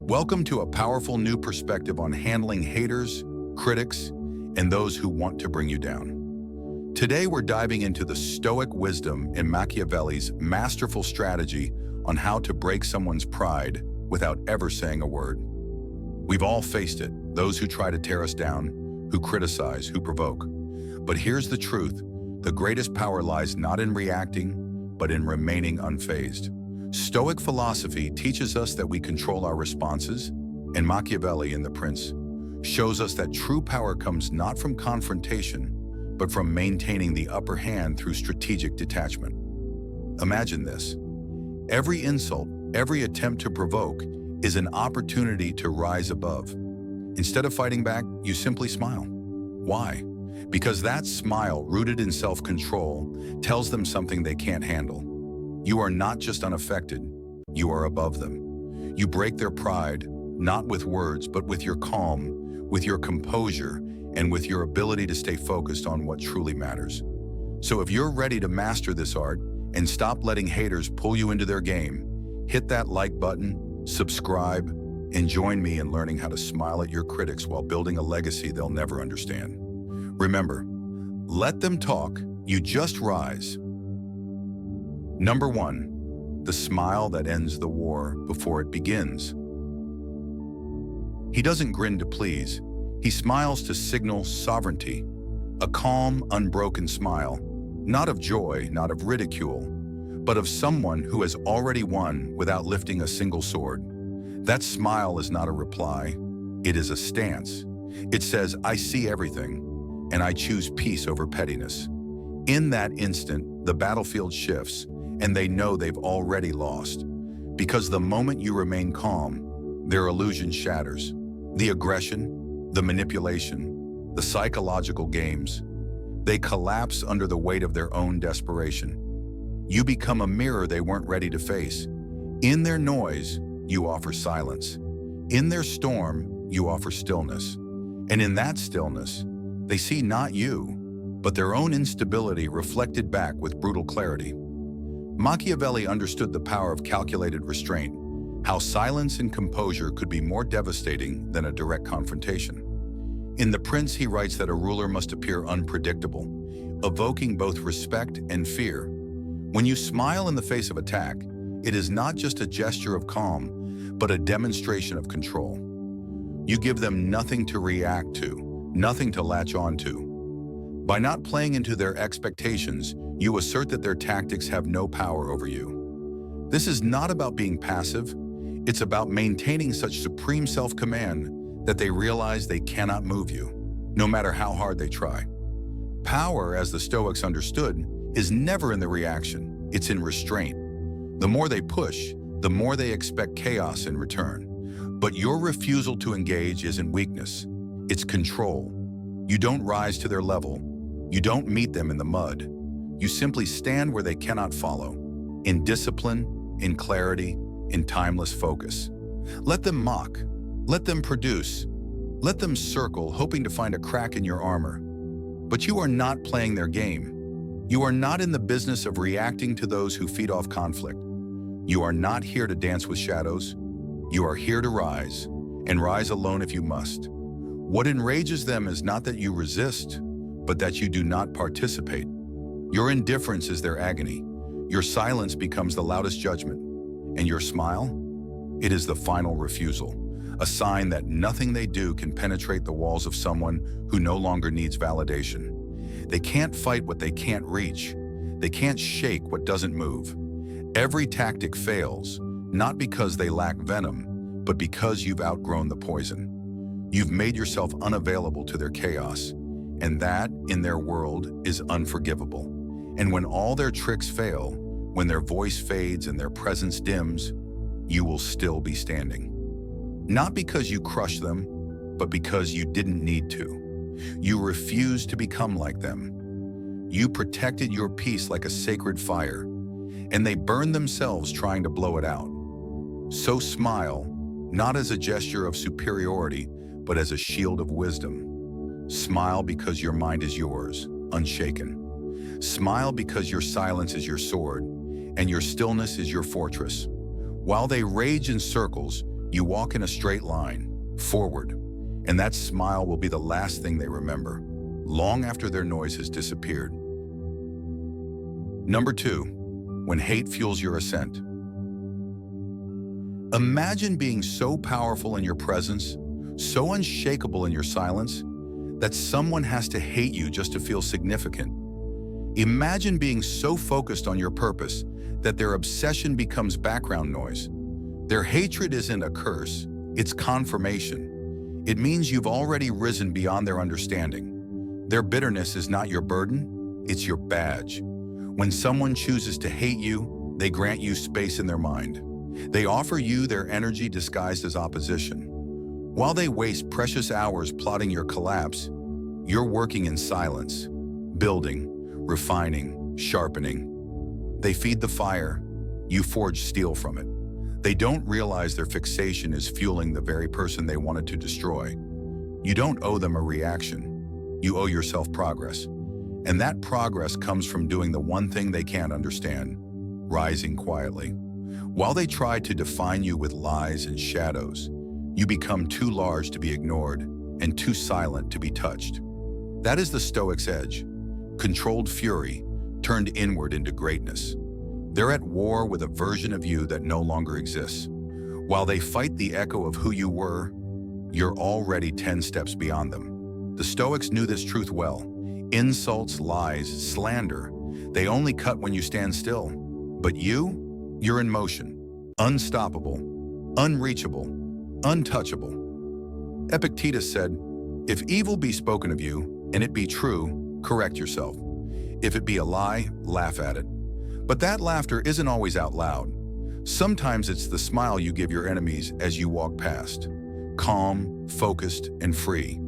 Welcome to a powerful new perspective on handling haters, critics, and those who want to bring you down. Today, we're diving into the Stoic wisdom in Machiavelli's masterful strategy on how to break someone's pride without ever saying a word. We've all faced it, those who try to tear us down, who criticize, who provoke. But here's the truth. The greatest power lies not in reacting, but in remaining unfazed. Stoic philosophy teaches us that we control our responses, and Machiavelli in The Prince shows us that true power comes not from confrontation, but from maintaining the upper hand through strategic detachment. Imagine this. Every insult, every attempt to provoke is an opportunity to rise above. Instead of fighting back, you simply smile. Why? Because that smile, rooted in self-control, tells them something they can't handle. You are not just unaffected, you are above them. You break their pride, not with words, but with your calm, with your composure, and with your ability to stay focused on what truly matters. So if you're ready to master this art and stop letting haters pull you into their game, hit that like button, subscribe, and join me in learning how to smile at your critics while building a legacy they'll never understand. Remember, let them talk, you just rise. Number 1, the smile that ends the war before it begins. He doesn't grin to please, he smiles to signal sovereignty. A calm, unbroken smile, not of joy, not of ridicule, but of someone who has already won without lifting a single sword. That smile is not a reply, it is a stance. It says, I see everything, and I choose peace over pettiness. In that instant, the battlefield shifts, and they know they've already lost. Because the moment you remain calm, their illusion shatters. The aggression, the manipulation, the psychological games, they collapse under the weight of their own desperation. You become a mirror they weren't ready to face. In their noise, you offer silence. In their storm, you offer stillness. And in that stillness, they see not you, but their own instability reflected back with brutal clarity. Machiavelli understood the power of calculated restraint, how silence and composure could be more devastating than a direct confrontation. In The Prince, he writes that a ruler must appear unpredictable, evoking both respect and fear. When you smile in the face of attack, it is not just a gesture of calm, but a demonstration of control. You give them nothing to react to, nothing to latch onto. By not playing into their expectations, you assert that their tactics have no power over you. This is not about being passive, it's about maintaining such supreme self-command that they realize they cannot move you, no matter how hard they try. Power, as the Stoics understood, is never in the reaction, it's in restraint. The more they push, the more they expect chaos in return. But your refusal to engage isn't weakness, it's control. You don't rise to their level, you don't meet them in the mud. You simply stand where they cannot follow, in discipline, in clarity, in timeless focus. Let them mock, let them produce, let them circle, hoping to find a crack in your armor. But you are not playing their game. You are not in the business of reacting to those who feed off conflict. You are not here to dance with shadows. You are here to rise, and rise alone if you must. What enrages them is not that you resist, but that you do not participate. Your indifference is their agony. Your silence becomes the loudest judgment. And your smile? It is the final refusal, a sign that nothing they do can penetrate the walls of someone who no longer needs validation. They can't fight what they can't reach. They can't shake what doesn't move. Every tactic fails, not because they lack venom, but because you've outgrown the poison. You've made yourself unavailable to their chaos, and that, in their world, is unforgivable. And when all their tricks fail, when their voice fades and their presence dims, you will still be standing. Not because you crushed them, but because you didn't need to. You refused to become like them. You protected your peace like a sacred fire, and they burned themselves trying to blow it out. So smile, not as a gesture of superiority, but as a shield of wisdom. Smile because your mind is yours, unshaken. Smile because your silence is your sword, and your stillness is your fortress. While they rage in circles, You walk in a straight line, forward, and that smile will be the last thing they remember, long after their noise has disappeared. Number 2, when hate fuels your ascent. Imagine being so powerful in your presence, so unshakable in your silence, that someone has to hate you just to feel significant. Imagine being so focused on your purpose that their obsession becomes background noise. Their hatred isn't a curse, it's confirmation. It means you've already risen beyond their understanding. Their bitterness is not your burden, it's your badge. When someone chooses to hate you, they grant you space in their mind. They offer you their energy disguised as opposition. While they waste precious hours plotting your collapse, you're working in silence, building, refining, sharpening. They feed the fire, you forge steel from it. They don't realize their fixation is fueling the very person they wanted to destroy. You don't owe them a reaction, you owe yourself progress. And that progress comes from doing the one thing they can't understand, rising quietly. While they try to define you with lies and shadows, you become too large to be ignored and too silent to be touched. That is the Stoic's edge, controlled fury turned inward into greatness. They're at war with a version of you that no longer exists. While they fight the echo of who you were, you're already 10 steps beyond them. The Stoics knew this truth well. Insults, lies, slander, they only cut when you stand still. But you're in motion, unstoppable, unreachable, untouchable. Epictetus said, "If evil be spoken of you, and it be true, correct yourself. If it be a lie, laugh at it." But that laughter isn't always out loud. Sometimes it's the smile you give your enemies as you walk past. Calm, focused, and free.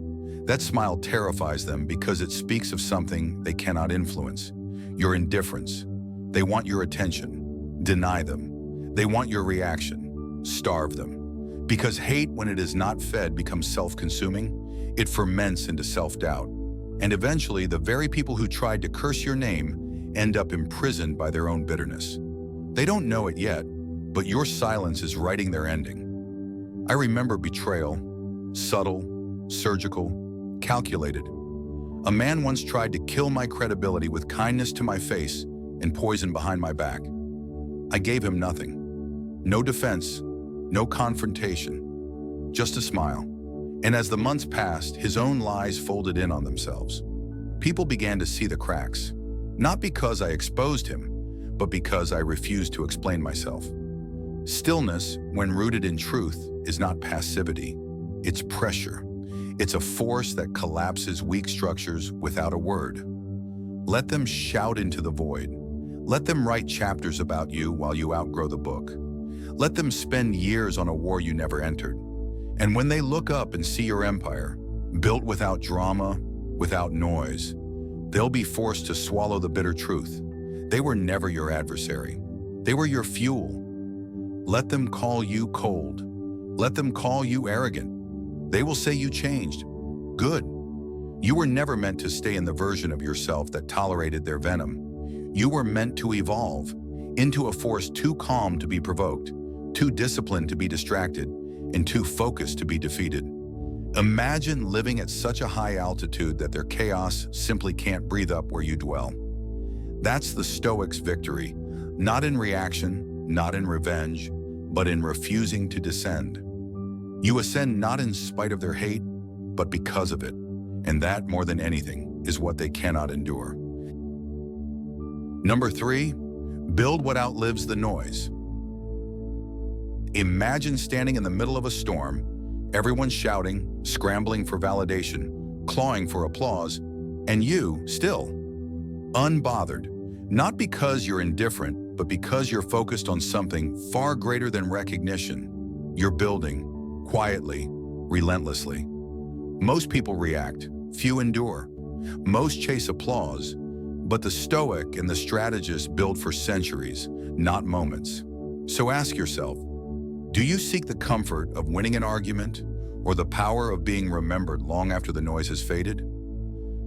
That smile terrifies them because it speaks of something they cannot influence. Your indifference. They want your attention. Deny them. They want your reaction. Starve them. Because hate, when it is not fed, becomes self-consuming. It ferments into self-doubt. And eventually, the very people who tried to curse your name end up imprisoned by their own bitterness. They don't know it yet, but your silence is writing their ending. I remember betrayal, subtle, surgical, calculated. A man once tried to kill my credibility with kindness to my face and poison behind my back. I gave him nothing. No defense, no confrontation, just a smile. And as the months passed, his own lies folded in on themselves. People began to see the cracks. Not because I exposed him, but because I refused to explain myself. Stillness, when rooted in truth, is not passivity. It's pressure. It's a force that collapses weak structures without a word. Let them shout into the void. Let them write chapters about you while you outgrow the book. Let them spend years on a war you never entered. And when they look up and see your empire, built without drama, without noise, they'll be forced to swallow the bitter truth. They were never your adversary. They were your fuel. Let them call you cold. Let them call you arrogant. They will say you changed. Good. You were never meant to stay in the version of yourself that tolerated their venom. You were meant to evolve into a force too calm to be provoked, too disciplined to be distracted, and too focused to be defeated. Imagine living at such a high altitude that their chaos simply can't breathe up where you dwell. That's the Stoics' victory, not in reaction, not in revenge, but in refusing to descend. You ascend not in spite of their hate, but because of it. And that, more than anything, is what they cannot endure. Number 3, build what outlives the noise. Imagine standing in the middle of a storm, everyone shouting, scrambling for validation, clawing for applause, and you, still, unbothered. Not because you're indifferent, but because you're focused on something far greater than recognition. You're building, quietly, relentlessly. Most people react, few endure. Most chase applause, but the Stoic and the strategist build for centuries, not moments. So ask yourself, do you seek the comfort of winning an argument or the power of being remembered long after the noise has faded?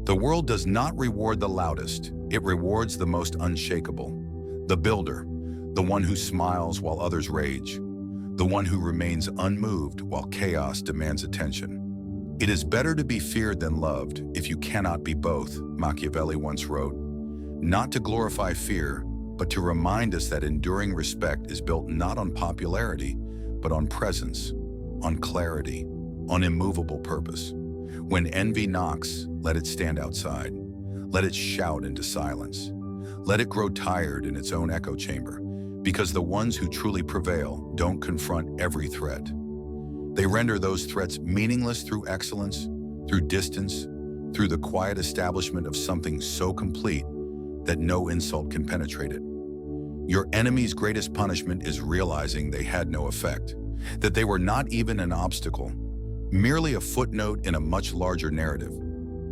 The world does not reward the loudest, it rewards the most unshakable. The builder, the one who smiles while others rage. the one who remains unmoved while chaos demands attention. It is better to be feared than loved if you cannot be both, Machiavelli once wrote. Not to glorify fear, but to remind us that enduring respect is built not on popularity, but on presence, on clarity, on immovable purpose. When envy knocks, let it stand outside. Let it shout into silence. Let it grow tired in its own echo chamber, because the ones who truly prevail don't confront every threat. They render those threats meaningless through excellence, through distance, through the quiet establishment of something so complete that no insult can penetrate it. Your enemy's greatest punishment is realizing they had no effect, that they were not even an obstacle, merely a footnote in a much larger narrative.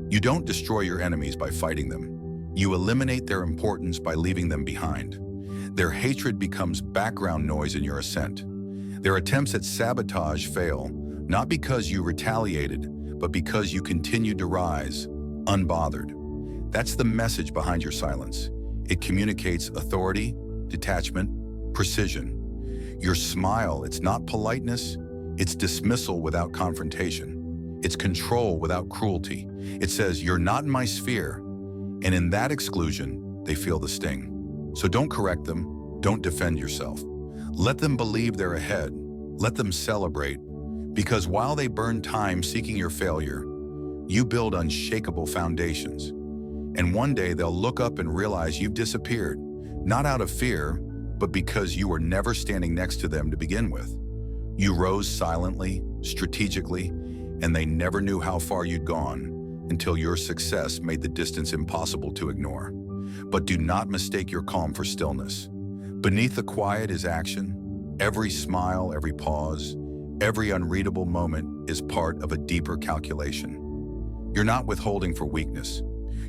You don't destroy your enemies by fighting them. You eliminate their importance by leaving them behind. Their hatred becomes background noise in your ascent. Their attempts at sabotage fail, not because you retaliated, but because you continued to rise, unbothered. That's the message behind your silence. It communicates authority, detachment, precision. Your smile, it's not politeness, it's dismissal without confrontation. It's control without cruelty. It says, you're not in my sphere. And in that exclusion, they feel the sting. So don't correct them, don't defend yourself. Let them believe they're ahead. Let them celebrate. Because while they burn time seeking your failure, you build unshakable foundations. And one day they'll look up and realize you've disappeared, not out of fear, but because you were never standing next to them to begin with. You rose silently, strategically, and they never knew how far you'd gone until your success made the distance impossible to ignore. But do not mistake your calm for stillness. Beneath the quiet is action. Every smile, every pause, every unreadable moment is part of a deeper calculation. You're not withholding for weakness.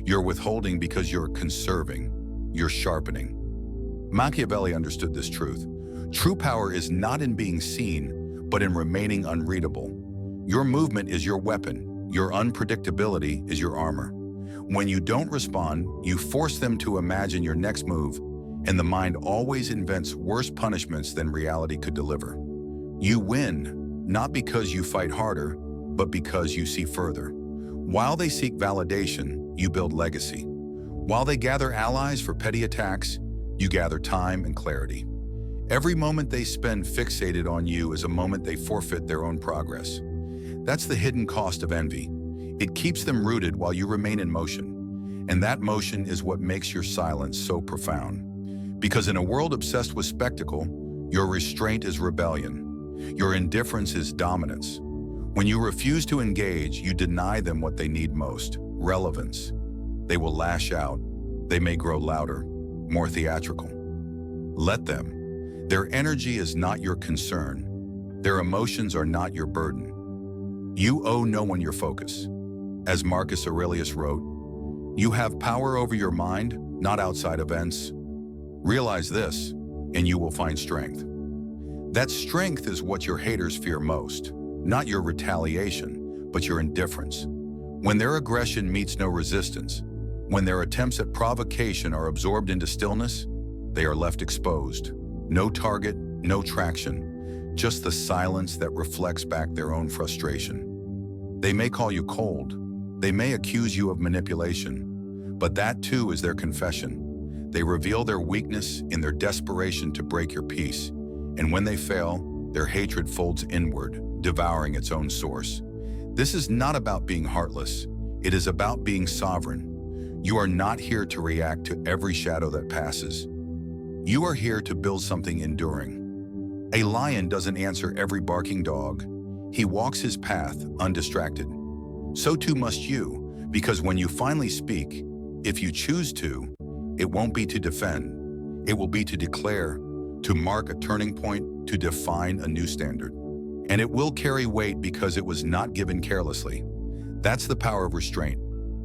You're withholding because you're conserving, you're sharpening. Machiavelli understood this truth. True power is not in being seen, but in remaining unreadable. Your movement is your weapon. Your unpredictability is your armor. When you don't respond, you force them to imagine your next move, and the mind always invents worse punishments than reality could deliver. You win, not because you fight harder, but because you see further. While they seek validation, you build legacy. While they gather allies for petty attacks, you gather time and clarity. Every moment they spend fixated on you is a moment they forfeit their own progress. That's the hidden cost of envy. It keeps them rooted while you remain in motion. And that motion is what makes your silence so profound. Because in a world obsessed with spectacle, your restraint is rebellion. Your indifference is dominance. When you refuse to engage, you deny them what they need most, relevance. They will lash out. They may grow louder, more theatrical. Let them. Their energy is not your concern. Their emotions are not your burden. You owe no one your focus. As Marcus Aurelius wrote, you have power over your mind, not outside events. Realize this, and you will find strength. That strength is what your haters fear most, not your retaliation, but your indifference. When their aggression meets no resistance, when their attempts at provocation are absorbed into stillness, they are left exposed. No target, no traction, just the silence that reflects back their own frustration. They may call you cold. They may accuse you of manipulation, but that too is their confession. They reveal their weakness in their desperation to break your peace. And when they fail, their hatred folds inward, devouring its own source. This is not about being heartless. It is about being sovereign. You are not here to react to every shadow that passes. You are here to build something enduring. A lion doesn't answer every barking dog. He walks his path undistracted. So too must you, because when you finally speak, if you choose to, it won't be to defend. It will be to declare, to mark a turning point, to define a new standard. And it will carry weight because it was not given carelessly. That's the power of restraint.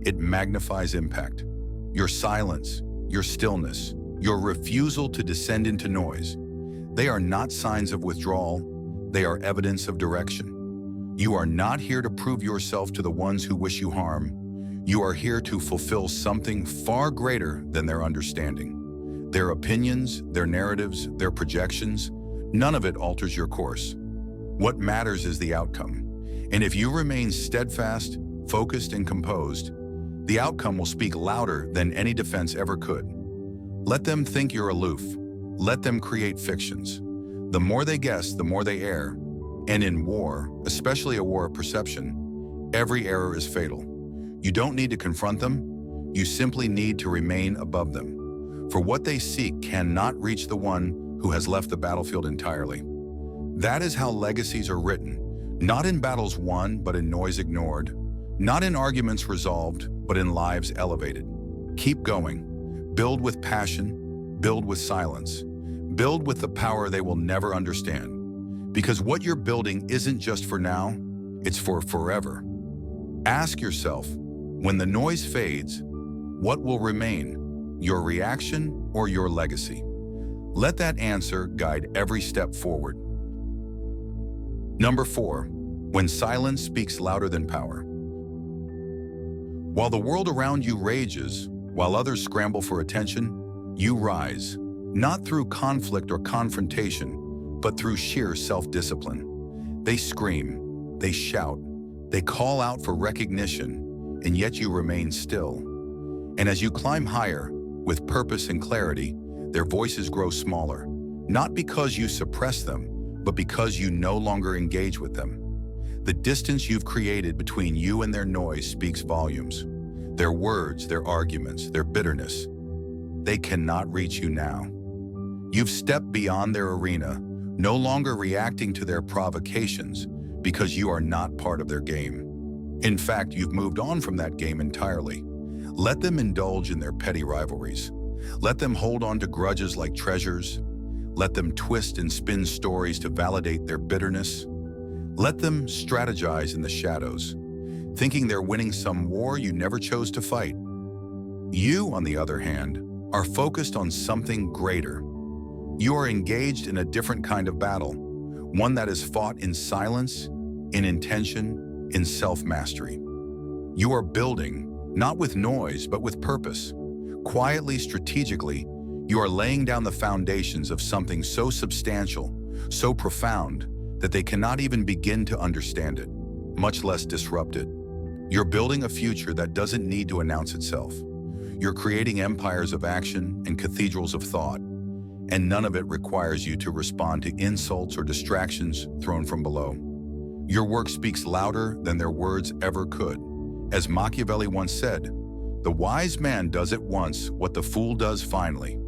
It magnifies impact. Your silence, your stillness, your refusal to descend into noise. They are not signs of withdrawal. They are evidence of direction. You are not here to prove yourself to the ones who wish you harm. You are here to fulfill something far greater than their understanding. Their opinions, their narratives, their projections None of it alters your course. What matters is the outcome. And if you remain steadfast, focused, and composed, the outcome will speak louder than any defense ever could. Let them think you're aloof. Let them create fictions. The more they guess, the more they err. And in war, especially a war of perception, every error is fatal. You don't need to confront them. You simply need to remain above them. For what they seek cannot reach the one who has left the battlefield entirely. That is how legacies are written, not in battles won, but in noise ignored, not in arguments resolved, but in lives elevated. Keep going. Build with passion, build with silence, build with the power they will never understand. Because what you're building isn't just for now, it's for forever. Ask yourself, when the noise fades, what will remain, your reaction or your legacy? Let that answer guide every step forward. Number 4, when silence speaks louder than power. While the world around you rages, while others scramble for attention, you rise, not through conflict or confrontation, but through sheer self-discipline. They scream, they shout, they call out for recognition, and yet you remain still. And as you climb higher, with purpose and clarity, their voices grow smaller, not because you suppress them, but because you no longer engage with them. The distance you've created between you and their noise speaks volumes. Their words, their arguments, their bitterness, they cannot reach you now. You've stepped beyond their arena, no longer reacting to their provocations because you are not part of their game. In fact, you've moved on from that game entirely. Let them indulge in their petty rivalries. Let them hold on to grudges like treasures. Let them twist and spin stories to validate their bitterness. Let them strategize in the shadows, thinking they're winning some war you never chose to fight. You, on the other hand, are focused on something greater. You are engaged in a different kind of battle, one that is fought in silence, in intention, in self-mastery. You are building, not with noise, but with purpose. Quietly, strategically, you are laying down the foundations of something so substantial, so profound, that they cannot even begin to understand it, much less disrupt it. You're building a future that doesn't need to announce itself. You're creating empires of action and cathedrals of thought, and none of it requires you to respond to insults or distractions thrown from below. Your work speaks louder than their words ever could. As Machiavelli once said, "The wise man does at once what the fool does finally."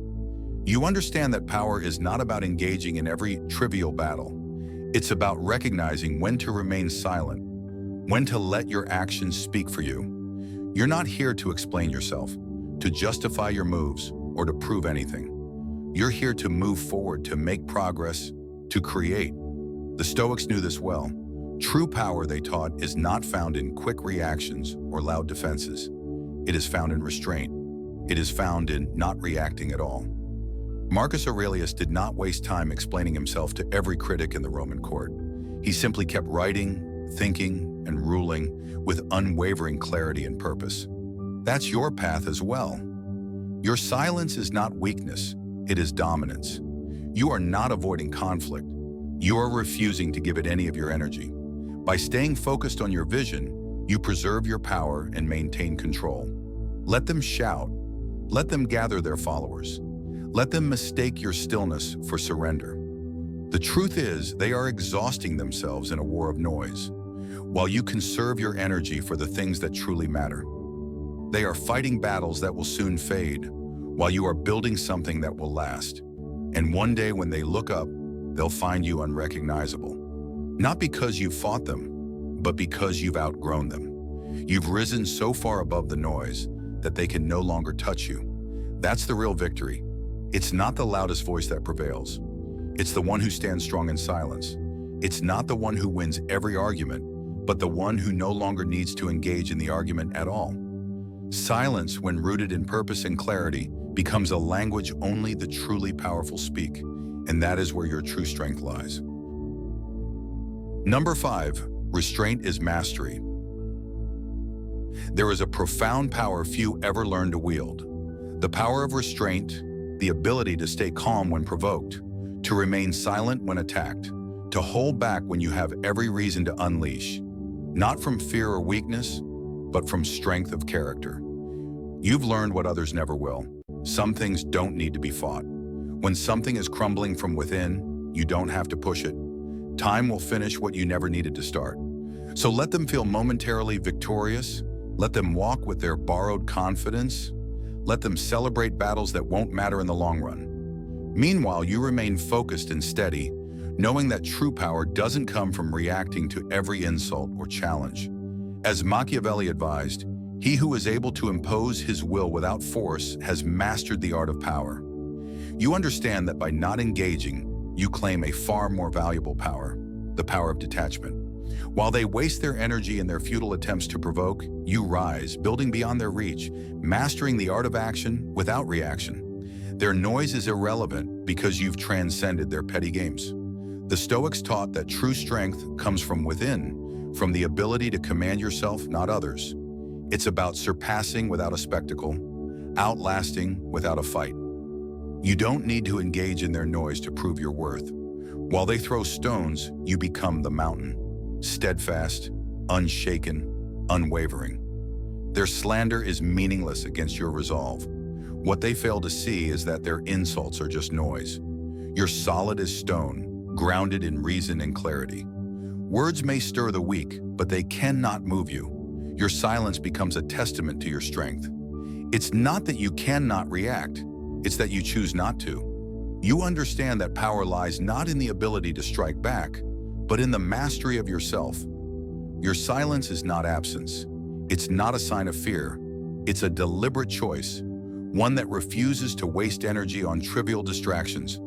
You understand that power is not about engaging in every trivial battle. It's about recognizing when to remain silent, when to let your actions speak for you. You're not here to explain yourself, to justify your moves, or to prove anything. You're here to move forward, to make progress, to create. The Stoics knew this well. True power, they taught, is not found in quick reactions or loud defenses. It is found in restraint. It is found in not reacting at all. Marcus Aurelius did not waste time explaining himself to every critic in the Roman court. He simply kept writing, thinking, and ruling with unwavering clarity and purpose. That's your path as well. Your silence is not weakness, it is dominance. You are not avoiding conflict. You are refusing to give it any of your energy. By staying focused on your vision, you preserve your power and maintain control. Let them shout. Let them gather their followers. Let them mistake your stillness for surrender. The truth is, they are exhausting themselves in a war of noise, while you conserve your energy for the things that truly matter. They are fighting battles that will soon fade, while you are building something that will last. And one day when they look up, they'll find you unrecognizable. Not because you fought them, but because you've outgrown them. You've risen so far above the noise that they can no longer touch you. That's the real victory. It's not the loudest voice that prevails. It's the one who stands strong in silence. It's not the one who wins every argument, but the one who no longer needs to engage in the argument at all. Silence, when rooted in purpose and clarity, becomes a language only the truly powerful speak, and that is where your true strength lies. Number 5, restraint is mastery. There is a profound power few ever learn to wield. The power of restraint, the ability to stay calm when provoked, to remain silent when attacked, to hold back when you have every reason to unleash, not from fear or weakness, but from strength of character. You've learned what others never will. Some things don't need to be fought. When something is crumbling from within, you don't have to push it. Time will finish what you never needed to start. So let them feel momentarily victorious. Let them walk with their borrowed confidence. Let them celebrate battles that won't matter in the long run. Meanwhile, you remain focused and steady, knowing that true power doesn't come from reacting to every insult or challenge. As Machiavelli advised, he who is able to impose his will without force has mastered the art of power. You understand that by not engaging, you claim a far more valuable power, the power of detachment. While they waste their energy in their futile attempts to provoke, you rise, building beyond their reach, mastering the art of action without reaction. Their noise is irrelevant because you've transcended their petty games. The Stoics taught that true strength comes from within, from the ability to command yourself, not others. It's about surpassing without a spectacle, outlasting without a fight. You don't need to engage in their noise to prove your worth. While they throw stones, you become the mountain, steadfast, unshaken, unwavering. Their slander is meaningless against your resolve. What they fail to see is that their insults are just noise. You're solid as stone, grounded in reason and clarity. Words may stir the weak, but they cannot move you. Your silence becomes a testament to your strength. It's not that you cannot react, it's that you choose not to. You understand that power lies not in the ability to strike back, but in the mastery of yourself. Your silence is not absence. It's not a sign of fear. It's a deliberate choice, one that refuses to waste energy on trivial distractions.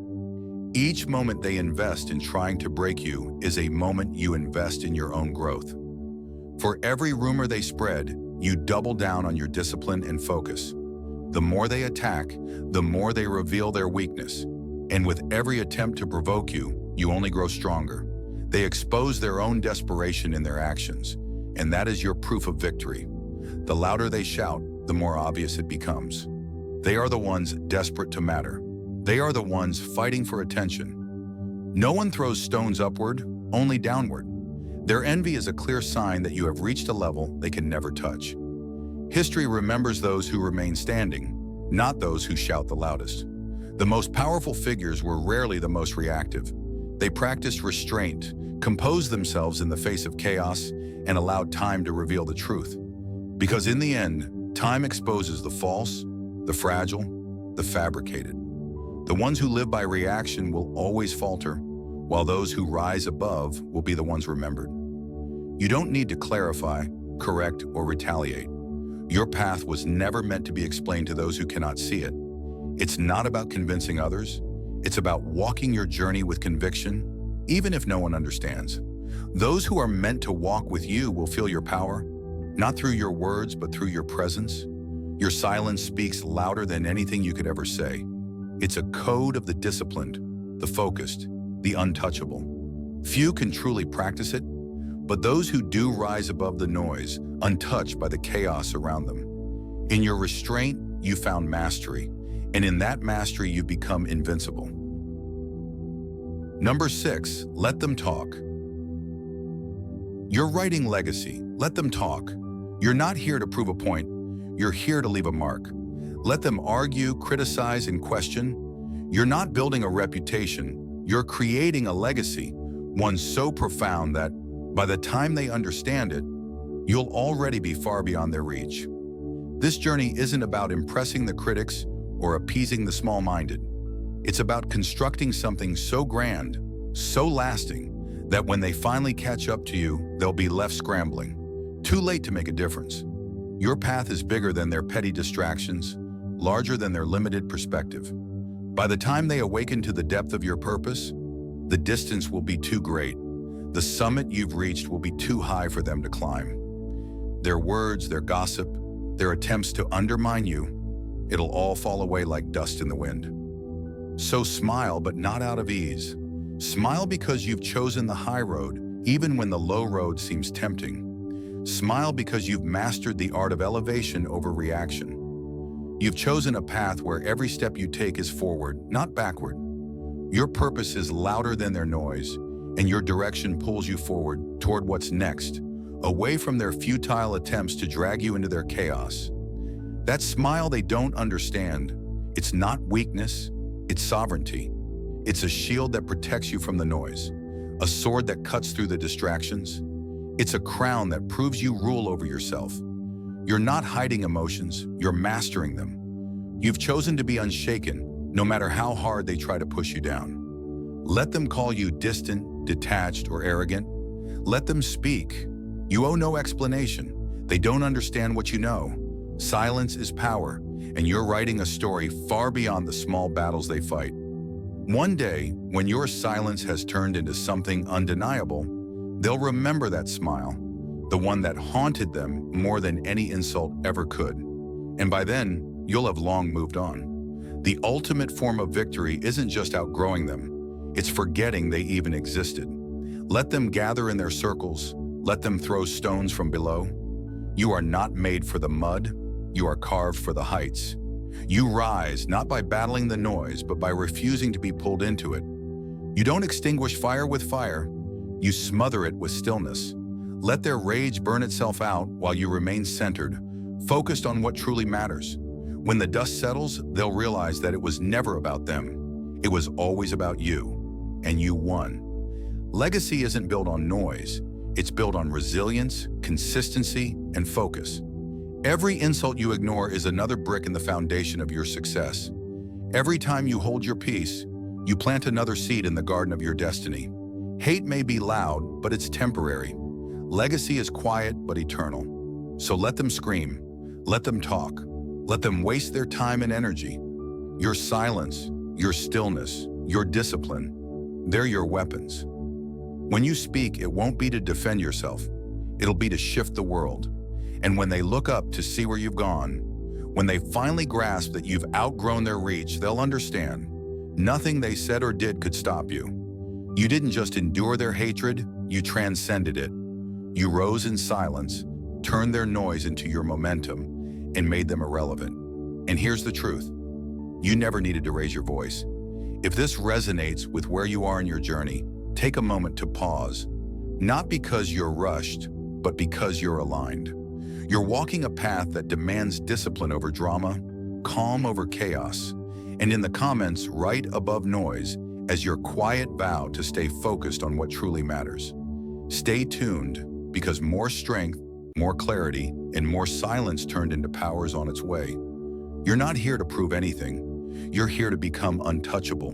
Each moment they invest in trying to break you is a moment you invest in your own growth. For every rumor they spread, you double down on your discipline and focus. The more they attack, the more they reveal their weakness. And with every attempt to provoke you, you only grow stronger. They expose their own desperation in their actions, and that is your proof of victory. The louder they shout, the more obvious it becomes. They are the ones desperate to matter. They are the ones fighting for attention. No one throws stones upward, only downward. Their envy is a clear sign that you have reached a level they can never touch. History remembers those who remain standing, not those who shout the loudest. The most powerful figures were rarely the most reactive. They practiced restraint, composed themselves in the face of chaos, and allowed time to reveal the truth. Because in the end, time exposes the false, the fragile, the fabricated. The ones who live by reaction will always falter, while those who rise above will be the ones remembered. You don't need to clarify, correct, or retaliate. Your path was never meant to be explained to those who cannot see it. It's not about convincing others. It's about walking your journey with conviction, even if no one understands. Those who are meant to walk with you will feel your power, not through your words, but through your presence. Your silence speaks louder than anything you could ever say. It's a code of the disciplined, the focused, the untouchable. Few can truly practice it, but those who do rise above the noise, untouched by the chaos around them. In your restraint, you found mastery, and in that mastery, you become invincible. Number 6, let them talk. You're writing legacy. Let them talk. You're not here to prove a point. You're here to leave a mark. Let them argue, criticize, and question. You're not building a reputation. You're creating a legacy, one so profound that by the time they understand it, you'll already be far beyond their reach. This journey isn't about impressing the critics or appeasing the small-minded. It's about constructing something so grand, so lasting, that when they finally catch up to you, they'll be left scrambling. Too late to make a difference. Your path is bigger than their petty distractions, larger than their limited perspective. By the time they awaken to the depth of your purpose, the distance will be too great. The summit you've reached will be too high for them to climb. Their words, their gossip, their attempts to undermine you, it'll all fall away like dust in the wind. So smile, but not out of ease. Smile because you've chosen the high road, even when the low road seems tempting. Smile because you've mastered the art of elevation over reaction. You've chosen a path where every step you take is forward, not backward. Your purpose is louder than their noise, and your direction pulls you forward toward what's next, away from their futile attempts to drag you into their chaos. That smile they don't understand, it's not weakness, it's sovereignty. It's a shield that protects you from the noise, a sword that cuts through the distractions. It's a crown that proves you rule over yourself. You're not hiding emotions, you're mastering them. You've chosen to be unshaken, no matter how hard they try to push you down. Let them call you distant, detached, or arrogant. Let them speak. You owe no explanation. They don't understand what you know. Silence is power, and you're writing a story far beyond the small battles they fight. One day, when your silence has turned into something undeniable, they'll remember that smile, the one that haunted them more than any insult ever could. And by then, you'll have long moved on. The ultimate form of victory isn't just outgrowing them, it's forgetting they even existed. Let them gather in their circles, let them throw stones from below. You are not made for the mud, you are carved for the heights. You rise not by battling the noise, but by refusing to be pulled into it. You don't extinguish fire with fire, you smother it with stillness. Let their rage burn itself out while you remain centered, focused on what truly matters. When the dust settles, they'll realize that it was never about them. It was always about you, and you won. Legacy isn't built on noise, it's built on resilience, consistency, and focus. Every insult you ignore is another brick in the foundation of your success. Every time you hold your peace, you plant another seed in the garden of your destiny. Hate may be loud, but it's temporary. Legacy is quiet, but eternal. So let them scream, let them talk, let them waste their time and energy. Your silence, your stillness, your discipline, they're your weapons. When you speak, it won't be to defend yourself. It'll be to shift the world. And when they look up to see where you've gone, when they finally grasp that you've outgrown their reach, they'll understand. Nothing they said or did could stop you. You didn't just endure their hatred, you transcended it. You rose in silence, turned their noise into your momentum, and made them irrelevant. And here's the truth. You never needed to raise your voice. If this resonates with where you are in your journey, take a moment to pause. Not because you're rushed, but because you're aligned. You're walking a path that demands discipline over drama, calm over chaos, and in the comments, write above noise as your quiet vow to stay focused on what truly matters. Stay tuned, because more strength, more clarity, and more silence turned into power is on its way. You're not here to prove anything. You're here to become untouchable.